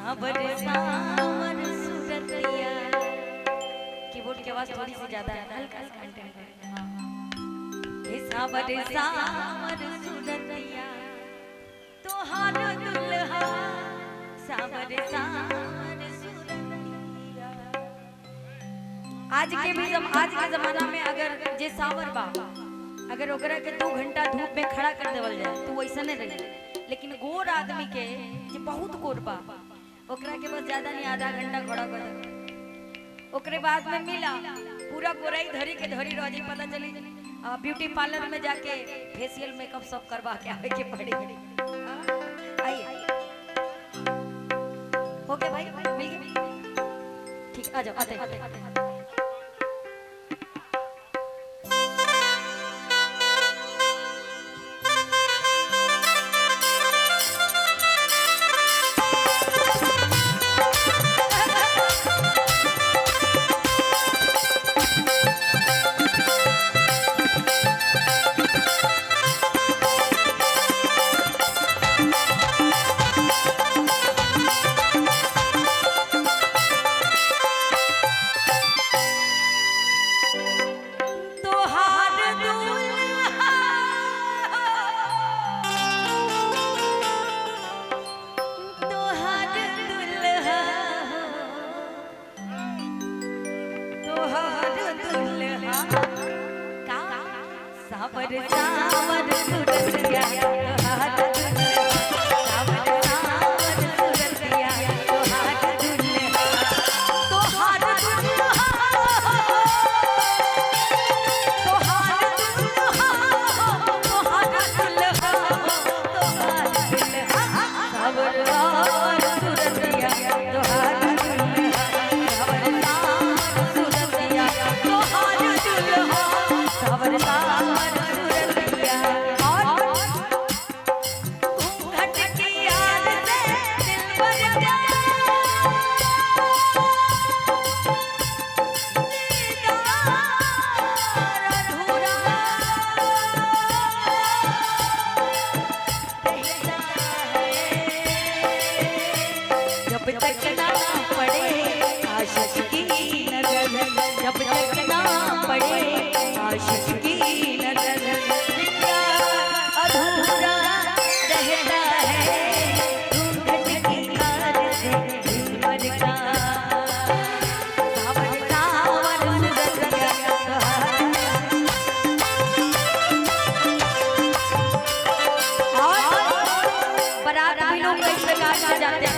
सावर सावर सूरतिया। कीबोर्ड की आवाज थोड़ी सी ज्यादा है, हल्का सा मेंटेन करें। हे सावर सावर सूरतिया तोहार दुल्हा सावर सावर सूरतिया। आज के जमाना में अगर जे सावर बा अगर ओकरा के 2 घंटा धूप में खड़ा कर देवल जाए तो वैसा नहीं रहे, लेकिन गोर आदमी के जे बहुत गोर बा ओकरा के बस ज्यादा नहीं आधा घंटा खड़ा कर दे, ओकरे बाद में मिला पूरा गोराई धरी के धरी रह जी। पता चली ब्यूटी पार्लर में जाके फेशियल मेकअप सब करवा के आवे के पड़ी। आइए हो गया भाई, मिल गया ठीक, आ जाओ आते। सावर सावर सूरतिया तोहार दुल्हा, सावर सावर सूरतिया तोहार दुल्हा, तोहार दुल्हा, तोहार दुल्हा, तोहार दुल्हा, तोहार दुल्हा। सावर सावर सूरतिया तोहार दुल्हा, सावर सावर सूरतिया तोहार दुल्हा, सावर सावर जब तक ना पड़े आशिक की नजर, जब तक ना पड़े आशिक की नजर, अधूरा रहता है घूंघट की आड़ से दिलबर का। सावर सावर सूरतिया तोहार, बारात भी लोग कई प्रकार से जाते हैं।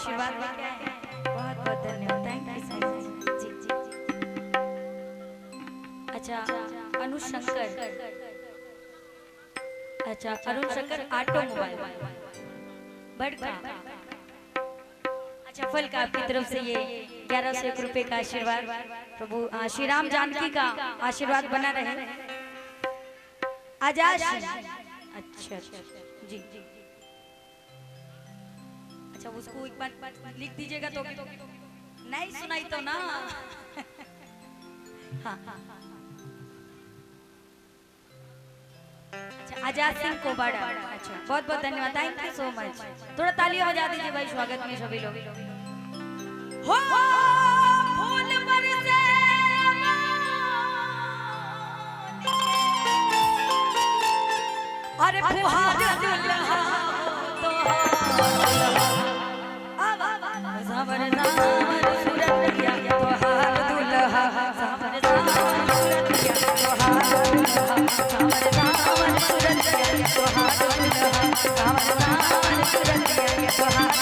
आशीर्वाद लेके आए हैं। बहुत बहुत धन्यवाद, थैंक यू सो मच। जी जी जी। अच्छा अनुशंकर, अच्छा अरुण शंकर ऑटोमोबाइल बड़का। अच्छा फल का आपकी तरफ से ये 1101 रुपए का आशीर्वाद। प्रभु श्री राम जानकी का आशीर्वाद बना रहे। आजाश, अच्छा जी जी। अच्छा उसको एक बार लिख दीजिएगा तो नहीं सुनाई तो ना। हाँ हाँ। अच्छा आजाद सिंह कोबाड़ा, अच्छा बहुत बहुत धन्यवाद, थैंक यू सो मच। थोड़ा तालियां बजा दीजिए भाई स्वागत में सभी लोग। हो फूल बरसे अरे फुहार दुल्हा तो सावर सावर सूरतिया फुहार दुल्हा, सावर सावर सूरतिया फुहार दुल्हा, सावर सावर सूरतिया फुहार दुल्हा, सावर सावर सूरतिया फुहार